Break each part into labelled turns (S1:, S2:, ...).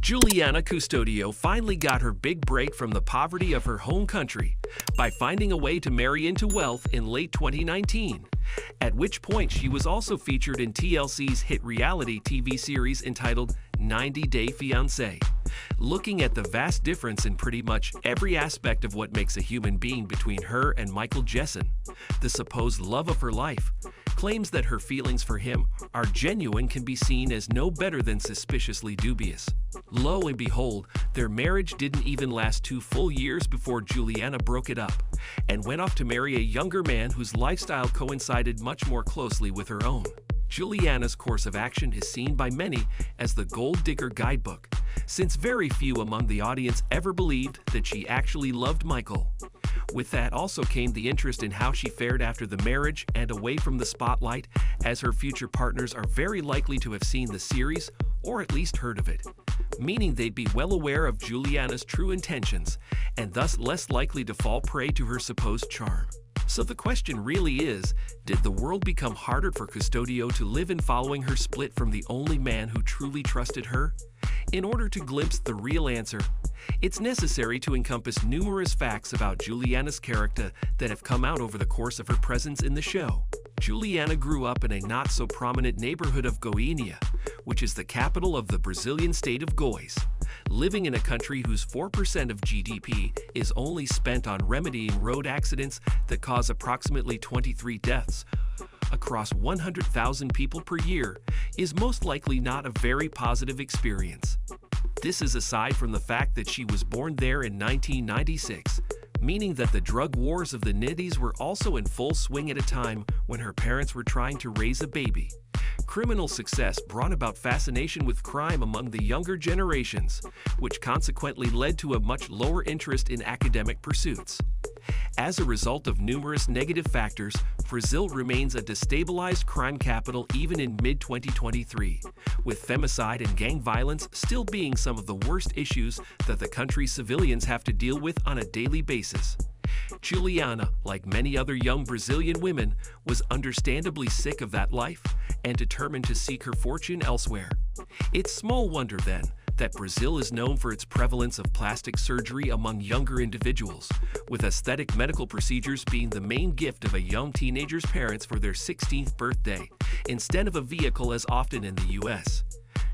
S1: Juliana Custodio finally got her big break from the poverty of her home country by finding a way to marry into wealth in late 2019, at which point she was also featured in TLC's hit reality TV series entitled 90 Day Fiancé. Looking at the vast difference in pretty much every aspect of what makes a human being between her and Michael Jessen, the supposed love of her life, claims that her feelings for him are genuine can be seen as no better than suspiciously dubious. Lo and behold, their marriage didn't even last 2 full years before Juliana broke it up and went off to marry a younger man whose lifestyle coincided much more closely with her own. Juliana's course of action is seen by many as the gold digger guidebook, since very few among the audience ever believed that she actually loved Michael. With that also came the interest in how she fared after the marriage and away from the spotlight, as her future partners are very likely to have seen the series or at least heard of it, meaning they'd be well aware of Juliana's true intentions and thus less likely to fall prey to her supposed charm. So the question really is, did the world become harder for Custodio to live in following her split from the only man who truly trusted her? In order to glimpse the real answer, it's necessary to encompass numerous facts about Juliana's character that have come out over the course of her presence in the show. Juliana grew up in a not-so-prominent neighborhood of Goiânia, which is the capital of the Brazilian state of Goiás, living in a country whose 4% of GDP is only spent on remedying road accidents that cause approximately 23 deaths across 100,000 people per year, is most likely not a very positive experience. This is aside from the fact that she was born there in 1996, meaning that the drug wars of the 90s were also in full swing at a time when her parents were trying to raise a baby. Criminal success brought about fascination with crime among the younger generations, which consequently led to a much lower interest in academic pursuits. As a result of numerous negative factors, Brazil remains a destabilized crime capital even in mid-2023, with femicide and gang violence still being some of the worst issues that the country's civilians have to deal with on a daily basis. Juliana, like many other young Brazilian women, was understandably sick of that life and determined to seek her fortune elsewhere. It's small wonder, then, that Brazil is known for its prevalence of plastic surgery among younger individuals, with aesthetic medical procedures being the main gift of a young teenager's parents for their 16th birthday, instead of a vehicle as often in the US.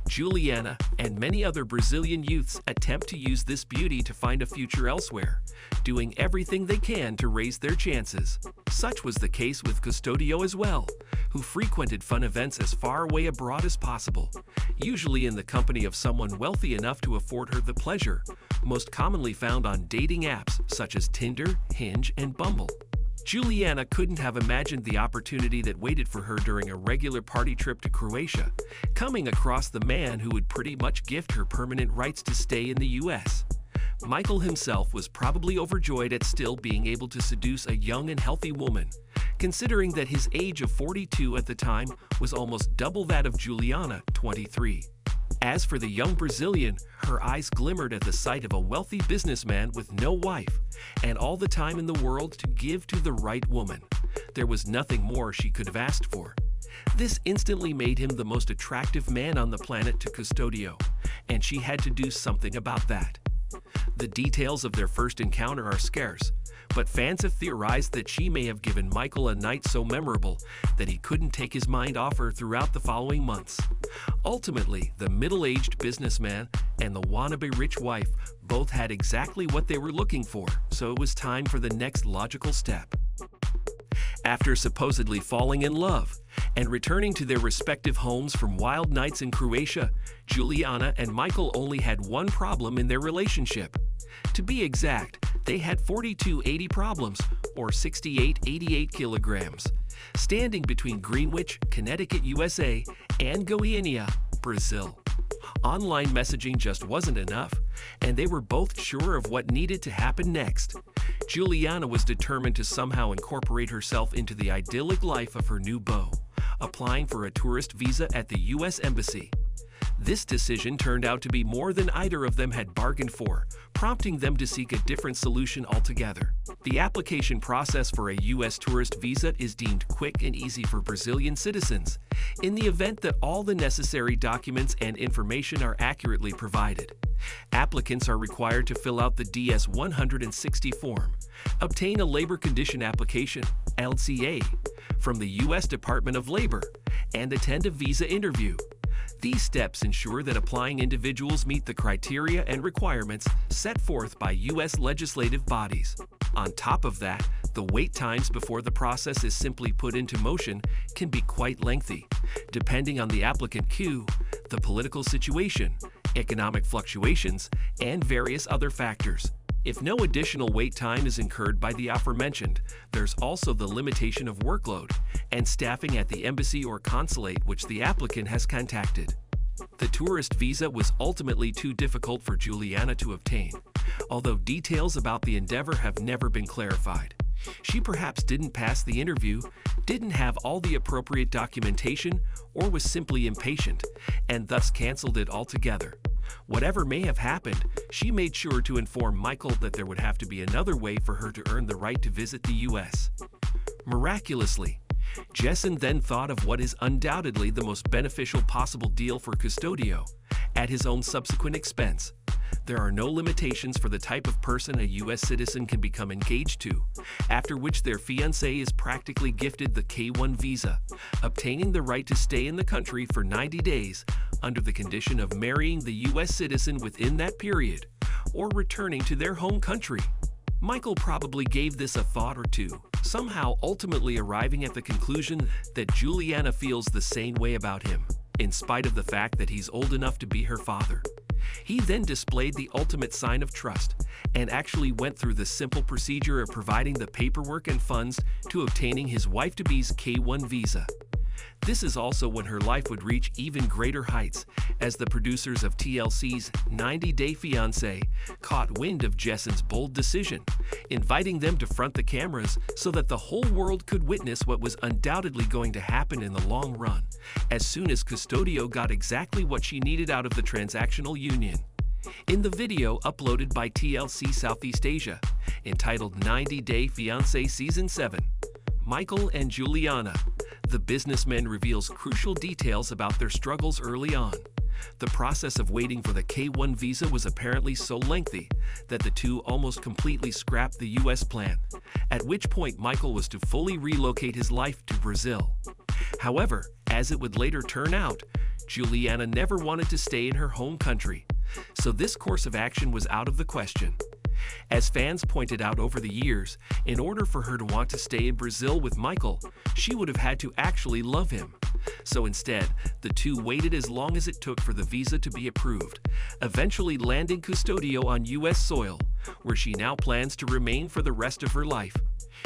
S1: Juliana and many other Brazilian youths attempt to use this beauty to find a future elsewhere, doing everything they can to raise their chances. Such was the case with Custodio as well, who frequented fun events as far away abroad as possible, usually in the company of someone wealthy enough to afford her the pleasure, most commonly found on dating apps such as Tinder, Hinge, and Bumble. Juliana couldn't have imagined the opportunity that waited for her during a regular party trip to Croatia, coming across the man who would pretty much gift her permanent rights to stay in the US. Michael himself was probably overjoyed at still being able to seduce a young and healthy woman, considering that his age of 42 at the time was almost double that of Juliana, 23. As for the young Brazilian, her eyes glimmered at the sight of a wealthy businessman with no wife and all the time in the world to give to the right woman. There was nothing more she could have asked for. This instantly made him the most attractive man on the planet to Custodio, and she had to do something about that. The details of their first encounter are scarce, but fans have theorized that she may have given Michael a night so memorable that he couldn't take his mind off her throughout the following months. Ultimately, the middle-aged businessman and the wannabe rich wife both had exactly what they were looking for, so it was time for the next logical step. After supposedly falling in love and returning to their respective homes from wild nights in Croatia, Juliana and Michael only had one problem in their relationship. To be exact, they had 4280 problems, or 6888 kilograms, standing between Greenwich, Connecticut, USA, and Goiânia, Brazil. Online messaging just wasn't enough, and they were both sure of what needed to happen next. Juliana was determined to somehow incorporate herself into the idyllic life of her new beau, applying for a tourist visa at the US Embassy. This decision turned out to be more than either of them had bargained for, prompting them to seek a different solution altogether. The application process for a U.S. tourist visa is deemed quick and easy for Brazilian citizens, in the event that all the necessary documents and information are accurately provided. Applicants are required to fill out the DS-160 form, obtain a labor condition application (LCA) from the U.S. Department of Labor, and attend a visa interview. These steps ensure that applying individuals meet the criteria and requirements set forth by U.S. legislative bodies. On top of that, the wait times before the process is simply put into motion can be quite lengthy, depending on the applicant queue, the political situation, economic fluctuations, and various other factors. If no additional wait time is incurred by the aforementioned, there's also the limitation of workload and staffing at the embassy or consulate which the applicant has contacted. The tourist visa was ultimately too difficult for Juliana to obtain, although details about the endeavor have never been clarified. She perhaps didn't pass the interview, didn't have all the appropriate documentation, or was simply impatient, and thus canceled it altogether. Whatever may have happened, she made sure to inform Michael that there would have to be another way for her to earn the right to visit the U.S. Miraculously, Jessen then thought of what is undoubtedly the most beneficial possible deal for Custodio, at his own subsequent expense. There are no limitations for the type of person a U.S. citizen can become engaged to, after which their fiancé is practically gifted the K-1 visa, obtaining the right to stay in the country for 90 days under the condition of marrying the U.S. citizen within that period, or returning to their home country. Michael probably gave this a thought or two, somehow ultimately arriving at the conclusion that Juliana feels the same way about him, in spite of the fact that he's old enough to be her father. He then displayed the ultimate sign of trust and actually went through the simple procedure of providing the paperwork and funds to obtaining his wife-to-be's K-1 visa. This is also when her life would reach even greater heights, as the producers of TLC's 90-Day Fiancé caught wind of Jessen's bold decision, inviting them to front the cameras so that the whole world could witness what was undoubtedly going to happen in the long run, as soon as Custodio got exactly what she needed out of the transactional union. In the video uploaded by TLC Southeast Asia, entitled 90-Day Fiancé Season 7, Michael and Juliana, the businessman reveals crucial details about their struggles early on. The process of waiting for the K-1 visa was apparently so lengthy that the two almost completely scrapped the U.S. plan, at which point Michael was to fully relocate his life to Brazil. However, as it would later turn out, Juliana never wanted to stay in her home country, so this course of action was out of the question. As fans pointed out over the years, in order for her to want to stay in Brazil with Michael, she would have had to actually love him. So instead, the two waited as long as it took for the visa to be approved, eventually landing Custodio on U.S. soil, where she now plans to remain for the rest of her life.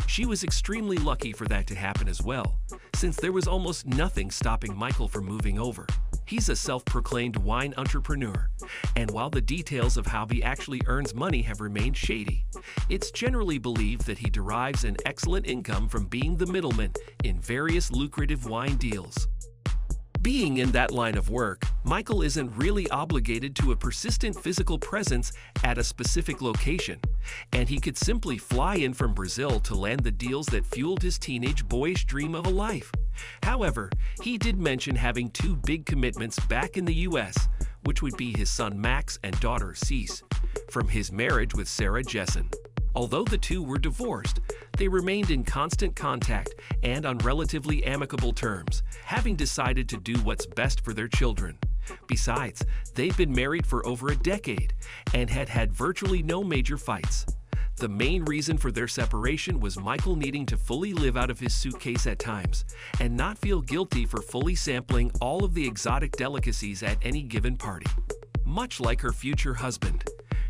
S1: She was extremely lucky for that to happen as well, since there was almost nothing stopping Michael from moving over. He's a self-proclaimed wine entrepreneur, and while the details of how he actually earns money have remained shady, it's generally believed that he derives an excellent income from being the middleman in various lucrative wine deals. Being in that line of work, Michael isn't really obligated to a persistent physical presence at a specific location, and he could simply fly in from Brazil to land the deals that fueled his teenage boyish dream of a life. However, he did mention having two big commitments back in the U.S., which would be his son Max and daughter Cease, from his marriage with Sarah Jessen. Although the two were divorced, they remained in constant contact and on relatively amicable terms, having decided to do what's best for their children. Besides, they'd been married for over a decade and had had virtually no major fights. The main reason for their separation was Michael needing to fully live out of his suitcase at times and not feel guilty for fully sampling all of the exotic delicacies at any given party. Much like her future husband,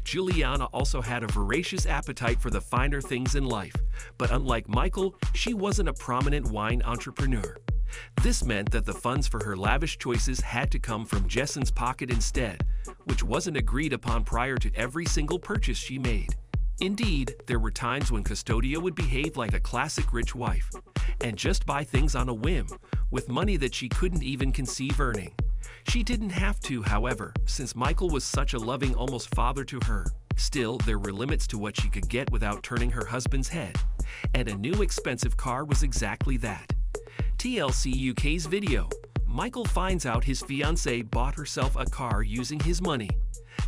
S1: Juliana also had a voracious appetite for the finer things in life, but unlike Michael, she wasn't a prominent wine entrepreneur. This meant that the funds for her lavish choices had to come from Jessen's pocket instead, which wasn't agreed upon prior to every single purchase she made. Indeed, there were times when Custodio would behave like a classic rich wife, and just buy things on a whim, with money that she couldn't even conceive earning. She didn't have to, however, since Michael was such a loving almost father to her. Still, there were limits to what she could get without turning her husband's head, and a new expensive car was exactly that. TLC UK's video. Michael finds out his fiancée bought herself a car using his money.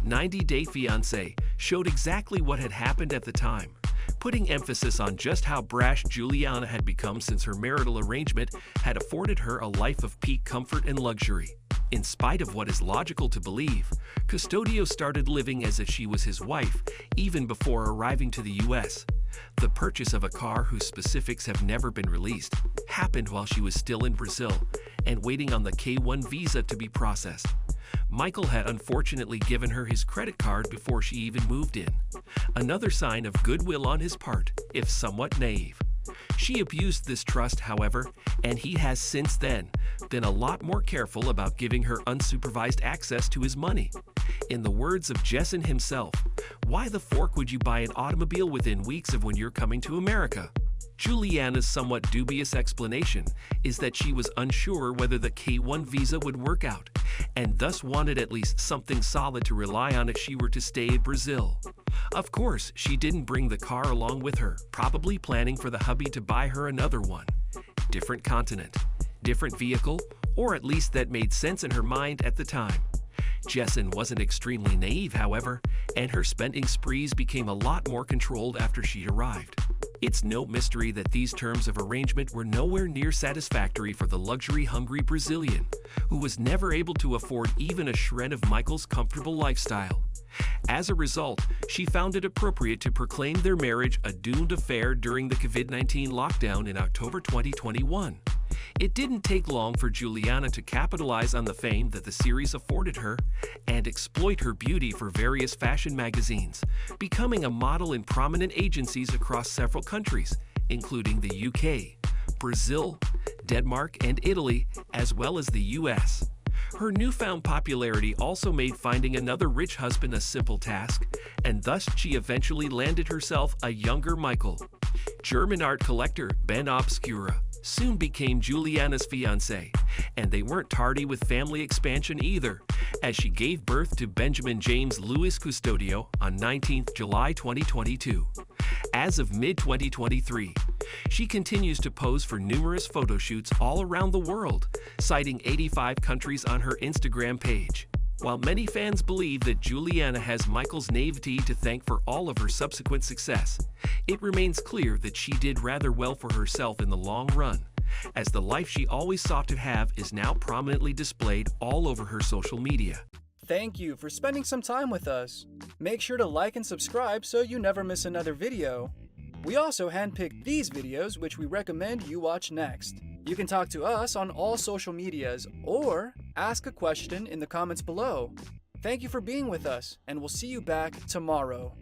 S1: 90-Day Fiancé showed exactly what had happened at the time, putting emphasis on just how brash Juliana had become since her marital arrangement had afforded her a life of peak comfort and luxury. In spite of what is logical to believe, Custodio started living as if she was his wife even before arriving to the US. The purchase of a car whose specifics have never been released happened while she was still in Brazil and waiting on the K1 visa to be processed. Michael had unfortunately given her his credit card before she even moved in. Another sign of goodwill on his part, if somewhat naive. She abused this trust, however, and he has since then been a lot more careful about giving her unsupervised access to his money. In the words of Jessen himself, "Why the fork would you buy an automobile within weeks of when you're coming to America?" Juliana's somewhat dubious explanation is that she was unsure whether the K1 visa would work out, and thus wanted at least something solid to rely on if she were to stay in Brazil. Of course, she didn't bring the car along with her, probably planning for the hubby to buy her another one. Different continent, different vehicle, or at least that made sense in her mind at the time. Jessen wasn't extremely naive, however, and her spending sprees became a lot more controlled after she arrived. It's no mystery that these terms of arrangement were nowhere near satisfactory for the luxury-hungry Brazilian, who was never able to afford even a shred of Michael's comfortable lifestyle. As a result, she found it appropriate to proclaim their marriage a doomed affair during the COVID-19 lockdown in October 2021. It didn't take long for Juliana to capitalize on the fame that the series afforded her and exploit her beauty for various fashion magazines, becoming a model in prominent agencies across several countries, including the UK, Brazil, Denmark, and Italy, as well as the US. Her newfound popularity also made finding another rich husband a simple task, and thus she eventually landed herself a younger Michael. German art collector Ben Obscura soon became Juliana's fiancé, and they weren't tardy with family expansion either, as she gave birth to Benjamin James Louis Custodio on 19th July 2022. As of mid-2023, she continues to pose for numerous photo shoots all around the world, citing 85 countries on her Instagram page. While many fans believe that Juliana has Michael's naivety to thank for all of her subsequent success, it remains clear that she did rather well for herself in the long run, as the life she always sought to have is now prominently displayed all over her social media.
S2: Thank you for spending some time with us. Make sure to like and subscribe so you never miss another video. We also handpicked these videos which we recommend you watch next. You can talk to us on all social medias or ask a question in the comments below. Thank you for being with us, and we'll see you back tomorrow.